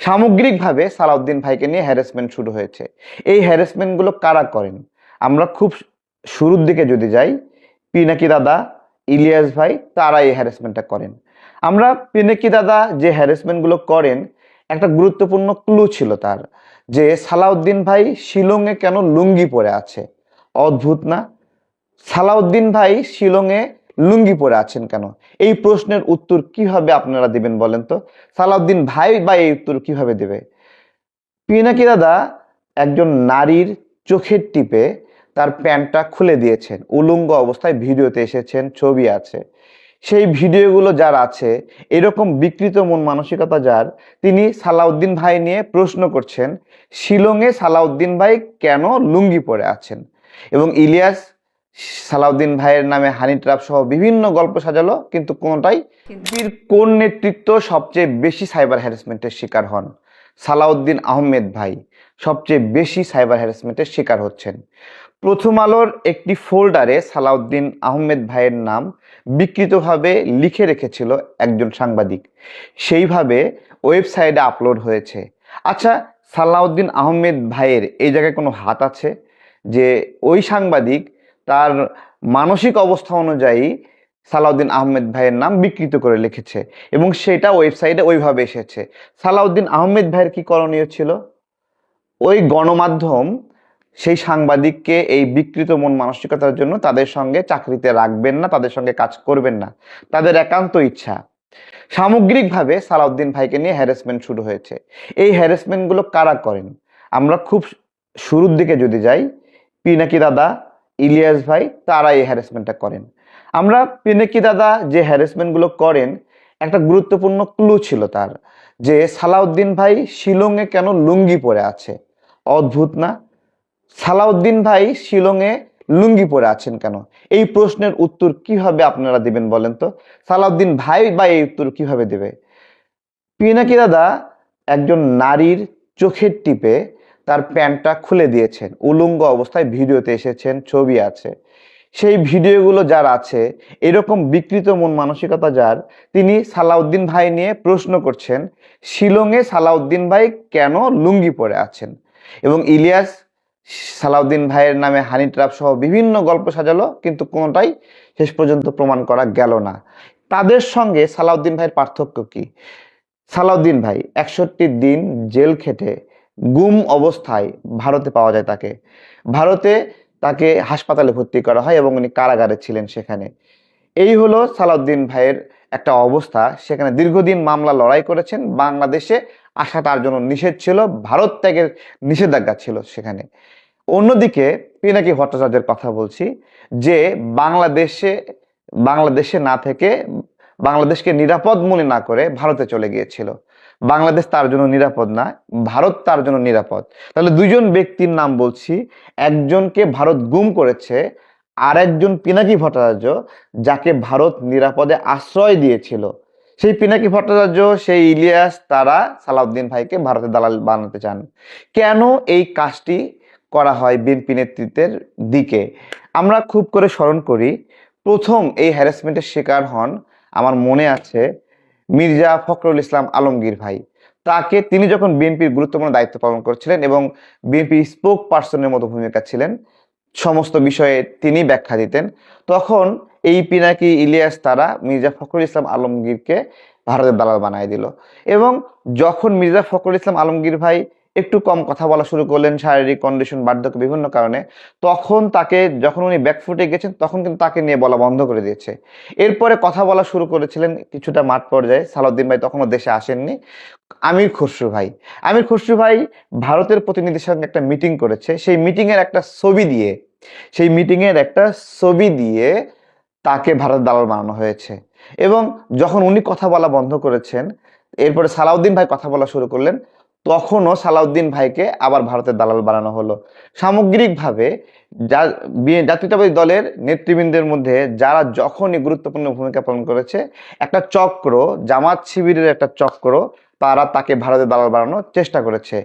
সামগ্রিকভাবে সালাউদ্দিন ভাইকে নিয়ে হ্যারাসমেন্ট শুরু হয়েছে। এই হ্যারাসমেন্টগুলো কারা করেন? আমরা খুব শুরুর দিকে যদি যাই, পিনাকি দাদা, ইলিয়াস ভাই, তারা এই হ্যারাসমেন্টটা করেন। আমরা পিনাকি দাদা যে হ্যারাসমেন্টগুলো করেন, একটা গুরুত্বপূর্ণ ক্লু ছিল তার, যে সালাউদ্দিন ভাই শিলংয়ে কেন লুঙ্গি পরে আছে। অদ্ভুত না? সালাউদ্দিন ভাই শিলংয়ে লুঙ্গি পরে আছেন কেন? এই প্রশ্নের উত্তর কিভাবে আপনারা দিবেন বলেন তো? সালাউদ্দিন ভাই বা এই উত্তর কিভাবে দেবে? পিনাকি দাদা একজন নারীর চোখের টিপে তার প্যান্টটা খুলে দিয়েছেন, উলঙ্গ অবস্থায় ভিডিওতে এসেছেন, ছবি আছে। সেই ভিডিওগুলো যার আছে, এরকম বিকৃত মন মানসিকতা যার, তিনি সালাউদ্দিন ভাই নিয়ে প্রশ্ন করছেন শিলংয়ে সালাউদ্দিন ভাই কেন লুঙ্গি পরে আছেন। এবং ইলিয়াস সালাউদ্দিন ভাইয়ের নামে হানি ট্র্যাপ সহ বিভিন্ন গল্প সাজালো, কিন্তু কোনোটাই। কোন নেতৃত্ব সবচেয়ে বেশি সাইবার হ্যারাসমেন্টের শিকার হন? সালাউদ্দিন আহমেদ ভাই সবচেয়ে বেশি সাইবার হ্যারাসমেন্টের শিকার হচ্ছেন। প্রথম আলোর একটি ফোল্ডারে সালাউদ্দিন আহমেদ ভাইয়ের নাম বিকৃতভাবে লিখে রেখেছিল একজন সাংবাদিক, সেইভাবে ওয়েবসাইটে আপলোড হয়েছে। আচ্ছা, সালাউদ্দিন আহমেদ ভাইয়ের এই জায়গায় কোনো হাত আছে যে ওই সাংবাদিক তার মানসিক অবস্থা অনুযায়ী সালাউদ্দিন আহমেদ ভাইয়ের নাম বিকৃত করে লিখেছে এবং সেটা ওয়েবসাইটে ওইভাবে এসেছে? সালাউদ্দিন আহমেদ ভাইয়ের কি করণীয় ছিল? ওই গণমাধ্যম সেই সাংবাদিককে এই বিকৃত মন মানসিকতার জন্য তাদের সঙ্গে চাকরিতে রাখবেন না, তাদের সঙ্গে কাজ করবেন না, তাদের একান্ত ইচ্ছা। সামগ্রিকভাবে সালাউদ্দিন ভাইকে নিয়ে হ্যারাসমেন্ট শুরু হয়েছে। এই হ্যারাসমেন্টগুলো কারা করেন? আমরা খুব শুরুর দিকে যদি যাই, পিনাকি দাদা, ইলিয়াস ভাই, তারা এই হ্যারাসমেন্টটা করেন। আমরা পিনাকি দাদা যে হ্যারাসমেন্টগুলো করেন, একটা গুরুত্বপূর্ণ ক্লু ছিল তার, যে সালাউদ্দিন ভাই শিলংয়ে কেন লুঙ্গি পরে আছে। অদ্ভুত না? সালাউদ্দিন ভাই শিলংয়ে লুঙ্গি পরে আছেন কেন? এই প্রশ্নের উত্তর কিভাবে আপনারা দিবেন বলেন তো? সালাউদ্দিন ভাই বা এই উত্তর কিভাবে দেবে? পিনাকি দাদা একজন নারীর চোখের টিপে তার প্যান্টটা খুলে দিয়েছেন, উলঙ্গ অবস্থায় ভিডিওতে এসেছেন, ছবি আছে। সেই ভিডিওগুলো যার আছে, এরকম বিকৃত মন মানসিকতা যার, তিনি সালাউদ্দিন ভাই নিয়ে প্রশ্ন করছেন শিলংয়ে সালাউদ্দিন ভাই কেন লুঙ্গি পরে আছেন। এবং ইলিয়াস সালাউদ্দিন ভাইয়ের নামে হানি ট্র্যাপ সহ বিভিন্ন গল্প সাজালো, কিন্তু কোনোটাই শেষ পর্যন্ত প্রমাণ করা গেল না। তাদের সঙ্গে সালাউদ্দিন ভাইয়ের পার্থক্য কি? সালাউদ্দিন ভাই 61 দিন জেল খেটে গুম অবস্থায় ভারতে পাওয়া যায় তাকে। ভারতে তাকে হাসপাতালে ভর্তি করা হয় এবং উনি কারাগারে ছিলেন সেখানে। এই হলো সালাউদ্দিন ভাইয়ের একটা অবস্থা। সেখানে দীর্ঘদিন মামলা লড়াই করেছেন। বাংলাদেশে আসা তার জন্য নিষেধ ছিল, ভারত ত্যাগের নিষেধাজ্ঞা ছিল সেখানে। অন্যদিকে পিনাকি ভট্টাচার্যের কথা বলছি, যে বাংলাদেশে বাংলাদেশে না থেকে, বাংলাদেশকে নিরাপদ মনে না করে ভারতে চলে গিয়েছিল। বাংলাদেশ তার জন্য নিরাপদ না, ভারত তার জন্য নিরাপদ। তাহলে দুজন ব্যক্তির নাম বলছি, একজনকে ভারত গুম করেছে, আর একজন পিনাকি ভট্টাচার্য, যাকে ভারত নিরাপদে আশ্রয় দিয়েছিল। সেই পিনাকি ভট্টাচার্য, সেই ইলিয়াস, তারা সালাউদ্দিন ভাইকে ভারতের দালাল বানাতে চান। কেন এই কাজটি করা হয় বিএনপি নেতৃত্বের দিকে? আমরা খুব করে স্মরণ করি, প্রথম এই হ্যারাসমেন্টের শিকার হন, আমার মনে আছে, মির্জা ফখরুল ইসলাম আলমগীর ভাই। তাকে, তিনি যখন বিএনপির গুরুত্বপূর্ণ দায়িত্ব পালন করছিলেন এবং বিএনপি স্পোক পার্সনের মতো ভূমিকা ছিলেন, সমস্ত বিষয়ে তিনি ব্যাখ্যা দিতেন, তখন এই পিনাকি, ইলিয়াস, তারা মির্জা ফখরুল ইসলাম আলমগীরকে ভারতের দালাল বানায় দিল। এবং যখন মির্জা ফখরুল ইসলাম আলমগীর ভাই একটু কম কথা বলা শুরু করলেন, শারীরিক কন্ডিশন, বার্ধক্য, বিভিন্ন কারণে, তখন তাকে, যখন উনি ব্যাকফুটে গেছেন, তখন কিন্তু তাকে নিয়ে বলা বন্ধ করে দিয়েছে। এরপরে কথা বলা শুরু করেছিলেন কিছুটা মাঠ পর্যায়ে। সালাউদ্দিন ভাই তখনও দেশে আসেননি। আমির খসরু ভাই, আমির খসরু ভাই ভারতের প্রতিনিধির সঙ্গে একটা মিটিং করেছে। সেই মিটিংয়ের একটা ছবি দিয়ে তাকে ভারত দালাল বানানো হয়েছে। এবং যখন উনি কথা বলা বন্ধ করেছেন, এরপরে সালাউদ্দিন ভাই কথা বলা শুরু করলেন, তখনও সালাউদ্দিন ভাইকে আবার ভারতের দালাল বানানো হলো। সামগ্রিকভাবে জাতীয়তাবাদী দলের নেতৃবৃন্দের মধ্যে যারা যখনই গুরুত্বপূর্ণ ভূমিকা পালন করেছে, একটা চক্র, জামাত শিবিরের একটা চক্র, তারা তাকে ভারতের দালাল বানানোর চেষ্টা করেছে।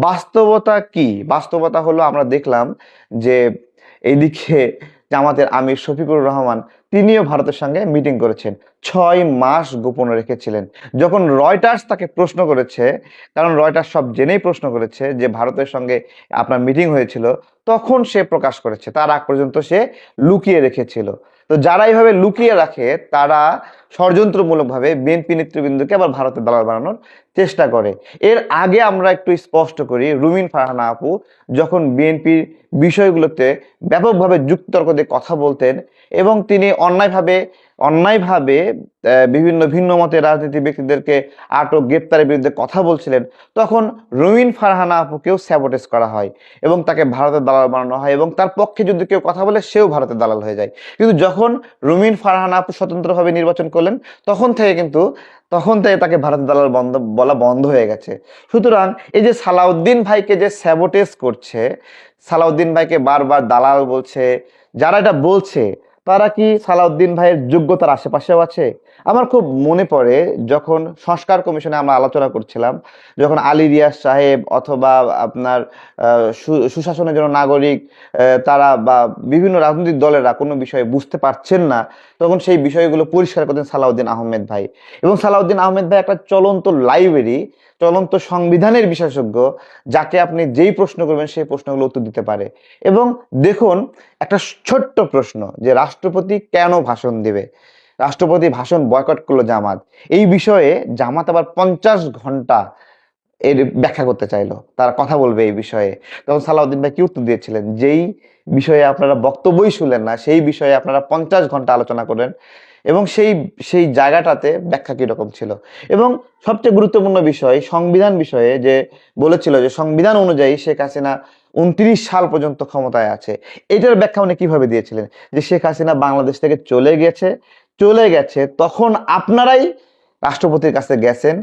বাস্তবতা কি? বাস্তবতা হলো, আমরা দেখলাম যে এইদিকে জামাতের আমির শফিকুর রহমান তিনিও ভারতের সঙ্গে মিটিং করেছেন, 6 মাস গোপন রেখেছিলেন। যখন রয়টার্স তাকে প্রশ্ন করেছে, কারণ রয়টার্স সব জেনেই প্রশ্ন করেছে যে ভারতের সঙ্গে আপনার মিটিং হয়েছিল, তখন সে প্রকাশ করেছে। তার আগ পর্যন্ত সে লুকিয়ে রেখেছিল। তো যারা এইভাবে লুকিয়ে রাখে তারা ষড়যন্ত্রমূলকভাবে বিএনপি নেতৃবৃন্দকে আবার ভারতের দালাল বানানোর চেষ্টা করে। এর আগে আমরা একটু স্পষ্ট করি, রুমিন ফারহানা আপু যখন বিএনপির বিষয়গুলোতে ব্যাপকভাবে যুক্তিতর্ক দিয়ে কথা বলতেন এবং তিনি অন্যায়ভাবে অন্যায়ভাবে বিভিন্ন ভিন্ন মতের রাজনীতি ব্যক্তিদেরকে আটক গ্রেপ্তারের বিরুদ্ধে কথা বলছিলেন, তখন রুমিন ফারহানা আপুকেও স্যাবোটেজ করা হয় এবং তাকে ভারতের দালাল বানানো হয়, এবং তার পক্ষে যদি কেউ কথা বলে সেও ভারতের দালাল হয়ে যায়। কিন্তু যখন রুমিন ফারহানা আপু স্বতন্ত্রভাবে নির্বাচন করলেন, তখন থেকে তাকে ভারতের দালাল বলা বন্ধ হয়ে গেছে। সুতরাং এই যে সালাউদ্দিন ভাইকে যে স্যাবোটেজ করছে, সালাউদ্দিন ভাইকে বারবার দালাল বলছে, যারা এটা বলছে তারা কি সালাউদ্দিন ভাইয়ের যোগ্যতার আশেপাশেও আছে? আমার খুব মনে পড়ে যখন সংস্কার কমিশনে আমরা আলোচনা করছিলাম, যখন আলী রিয়াজ সাহেব অথবা আপনার সুশাসনের জন্য নাগরিক তারা বা বিভিন্ন রাজনৈতিক দলেরা কোনো বিষয়ে বুঝতে পারছেন না, তখন সেই বিষয়গুলো পরিষ্কার করতেন সালাউদ্দিন আহমেদ ভাই। এবং সালাউদ্দিন আহমেদ ভাই একটা চলন্ত লাইব্রেরি, চলন্ত সংবিধানের বিশেষজ্ঞ, যাকে আপনি যেই প্রশ্ন করবেন সেই প্রশ্নগুলো উত্তর দিতে পারে। এবং দেখুন, একটা ছোট্ট প্রশ্ন যে রাষ্ট্রপতি কেন ভাষণ দিবে, রাষ্ট্রপতি ভাষণ বয়কট করলো জামাত, এই বিষয়ে জামাত আবার 50 ঘন্টা এর ব্যাখ্যা করতে চাইলো, তারা কথা বলবে এই বিষয়ে। তখন সালাউদ্দিন ভাই কি উত্তর দিয়েছিলেন, যেই বিষয়ে আপনারা বক্তব্যই শুনলেন না সেই বিষয়ে আপনারা 50 ঘন্টা আলোচনা করেন, এবং সেই সেই জায়গাটাতে ব্যাখ্যা কিরকম ছিল। এবং সবচেয়ে গুরুত্বপূর্ণ বিষয় সংবিধান বিষয়ে যে বলেছিল যে সংবিধান অনুযায়ী শেখ হাসিনা 29 সাল পর্যন্ত ক্ষমতায় আছে, এটার ব্যাখ্যা উনি কিভাবে দিয়েছিলেন, যে শেখ হাসিনা বাংলাদেশ থেকে চলে গেছে তখন আপনারাই রাষ্ট্রপতির কাছে গেছেন,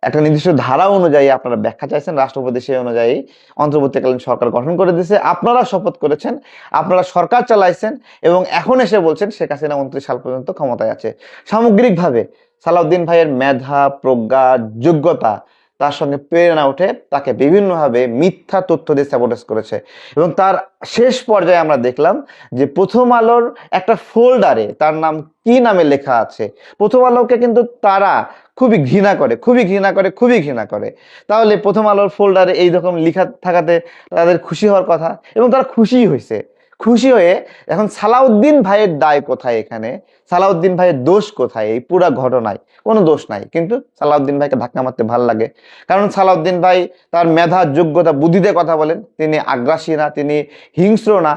একটা নির্দিষ্ট ধারা অনুযায়ী আপনারা ব্যাখ্যা চাইছেন, রাষ্ট্রপতি সেই অনুযায়ী অন্তর্বর্তীকালীন সরকার গঠন করে দিয়েছে, আপনারা শপথ করেছেন, আপনারা সরকার চালাইছেন, এবং এখন এসে বলছেন শেখ হাসিনা 29 সাল পর্যন্ত ক্ষমতায় আছে। সামগ্রিকভাবে সালাউদ্দিন ভাইয়ের মেধা, প্রজ্ঞা, যোগ্যতা তার সঙ্গে প্রেরণা উঠে তাকে বিভিন্নভাবে মিথ্যা তথ্য দিয়ে স্যাবোটেজ করেছে। এবং তার শেষ পর্যায়ে আমরা দেখলাম যে প্রথম আলোর একটা ফোল্ডারে তার নাম কি নামে লেখা আছে, প্রথম আলোকে কিন্তু তারা খুবই ঘৃণা করে। তাহলে প্রথম আলোর ফোল্ডারে এইরকম লেখা থাকাতে তাদের খুশি হওয়ার কথা, এবং তারা খুশি হয়ে এখন সালাউদ্দিন ভাইয়ের দায় কোথায়, এখানে সালাউদ্দিন ভাইয়ের দোষ কোথায়? এই পুরা ঘটনায় কোনো দোষ নাই, কিন্তু সালাউদ্দিন ভাইকে ধাক্কা মারতে ভাল লাগে, কারণ সালাউদ্দিন ভাই তার মেধা, যোগ্যতা, বুদ্ধিতে কথা বলেন, তিনি আগ্রাসী না, তিনি হিংস্র না,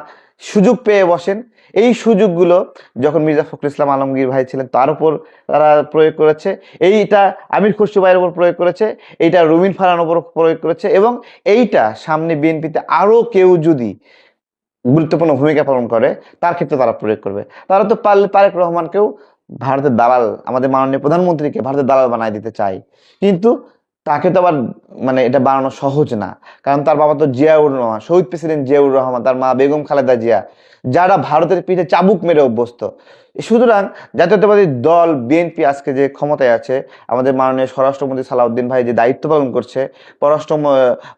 সুযোগ পেয়ে বসেন। এই সুযোগগুলো যখন মির্জা ফখরুল ইসলাম আলমগীর ভাই ছিলেন তার উপর তারা প্রয়োগ করেছে, এইটা আমির খসরু ভাইয়ের উপর প্রয়োগ করেছে, এইটা রুমিন ফারহানার উপর প্রয়োগ করেছে, এবং এইটা সামনে বিএনপিতে আরো কেউ যদি গুরুত্বপূর্ণ ভূমিকা পালন করে তার ক্ষেত্রে তারা প্রয়োগ করবে। তারা তো পারলে তারেক রহমানকেও ভারতের দালাল, আমাদের মাননীয় প্রধানমন্ত্রীকে ভারতের দালাল বানায় দিতে চায়, কিন্তু তাকে তো আবার মানে এটা বানানো সহজ না, কারণ তার বাবা তো জিয়াউর রহমান, শহীদ প্রেসিডেন্ট জিয়াউর রহমান, তার মা বেগম খালেদা জিয়া, যারা ভারতের পিঠে চাবুক মেরে অভ্যস্ত। সুতরাং জাতীয়তাবাদী দল বিএনপি আজকে যে ক্ষমতায় আছে, আমাদের মাননীয় স্বরাষ্ট্রমন্ত্রী সালাউদ্দিন ভাই যে দায়িত্ব পালন করছে, পররাষ্ট্র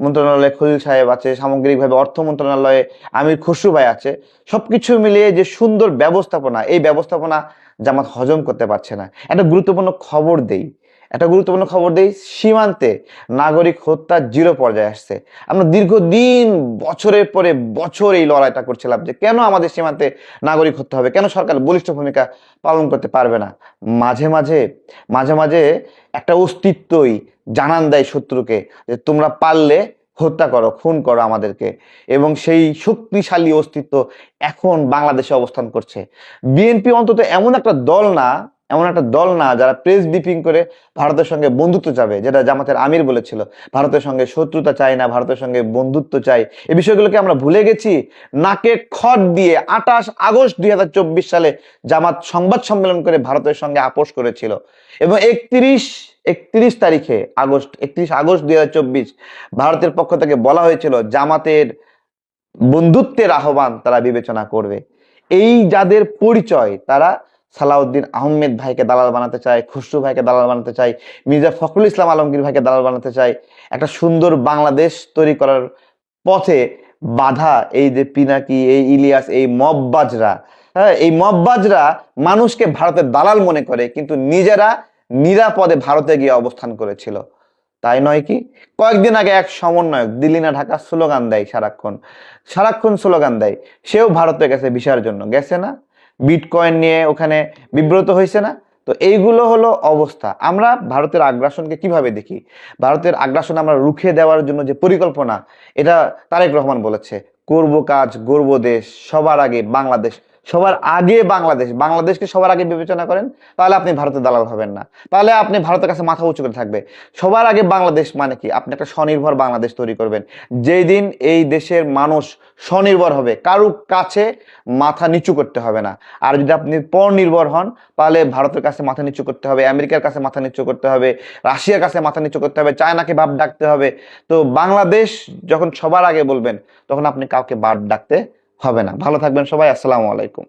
মন্ত্রণালয়ে খলিল সাহেব আছে, সামগ্রিকভাবে অর্থ মন্ত্রণালয়ে আমির খসরু ভাই আছে, সবকিছু মিলিয়ে যে সুন্দর ব্যবস্থাপনা, এই ব্যবস্থাপনা জামাত হজম করতে পারছে না। একটা গুরুত্বপূর্ণ খবর দেই, সীমান্তে নাগরিক হত্যা 0 পর্যায়ে আসছে। আমরা দীর্ঘদিন বছরের পরে বছর এই লড়াইটা করছিলাম যে কেন আমাদের সীমান্তে নাগরিক হত্যা হবে, কেন সরকার বলিষ্ঠ ভূমিকা পালন করতে পারবে না। মাঝে মাঝে একটা অস্তিত্বই জানান দেয় শত্রুকে যে তোমরা পারলে হত্যা করো, খুন করো আমাদেরকে, এবং সেই শক্তিশালী অস্তিত্ব এখন বাংলাদেশে অবস্থান করছে। বিএনপি অন্তত এমন একটা দল না যারা প্রেস ব্রিফিং করে ভারতের সঙ্গে বন্ধুত্ব চাবে, যেটা জামাতের আমির বলেছিল, ভারতের সঙ্গে শত্রুতা চাই না, ভারতের সঙ্গে বন্ধুত্ব চাই। এই বিষয়গুলোকে আমরা ভুলে গেছি। নাকে খড় দিয়ে 28 আগস্ট 2024 সালে জামাত সংবাদ সম্মেলন করে ভারতের সঙ্গে আপোষ করেছিল, এবং 31 আগস্ট 2024 ভারতের পক্ষ থেকে বলা হয়েছিল জামাতের বন্ধুত্বের আহ্বান তারা বিবেচনা করবে। এই যাদের পরিচয়, তারা সালাউদ্দিন আহমেদ ভাইকে দালাল বানাতে চায়, খসরু ভাইকে দালাল বানাতে চায়, মির্জা ফখরুল ইসলাম আলমগীর ভাইকে দালাল বানাতে চায়। একটা সুন্দর বাংলাদেশ তৈরি করার পথে বাধা এই যে পিনাকি, এই ইলিয়াস, এই মববাজরা, হ্যাঁ, এই মববাজরা মানুষকে ভারতের দালাল মনে করে, কিন্তু নিজেরা নিরাপদে ভারতে গিয়ে অবস্থান করেছিল, তাই নয় কি? কয়েকদিন আগে এক সমন্বয়ক দিল্লি না ঢাকা স্লোগান দেয়, সারাক্ষণ সারাক্ষণ স্লোগান দেয়, সেও ভারতে গেছে ভিসার জন্য, গেছে না? বিটকয়েন নিয়ে ওখানে বিব্রত হয়েছে না? তো এইগুলো হলো অবস্থা। আমরা ভারতের আগ্রাসনকে কিভাবে দেখি? ভারতের আগ্রাসন আমরা রুখে দেওয়ার জন্য যে পরিকল্পনা, এটা তারেক রহমান বলেছে, করব কাজ গর্ব দেশ, সবার আগে বাংলাদেশ, সবার আগে বাংলাদেশ, বাংলাদেশকে সবার আগে বিবেচনা করেন, তাহলে আপনি ভারতের দালাল হবেন না, তাহলে আপনি ভারতের কাছে মাথা উঁচু করে থাকবে। সবার আগে বাংলাদেশ মানে কি? আপনি একটা স্বনির্ভর বাংলাদেশ তৈরি করবেন, যেই দিন এই দেশের মানুষ স্বনির্ভর হবে, কারো কাছে মাথা নিচু করতে হবে না। আর যদি আপনি পরনির্ভর হন, তাহলে ভারতের কাছে মাথা নিচু করতে হবে, আমেরিকার কাছে মাথা নিচু করতে হবে, রাশিয়ার কাছে মাথা নিচু করতে হবে, চায়নাকে বাপ ডাকতে হবে। তো বাংলাদেশ যখন সবার আগে বলবেন, তখন আপনি কাউকে বাপ ডাকতে হবে না। ভালো থাকবেন সবাই, আসসালামু আলাইকুম।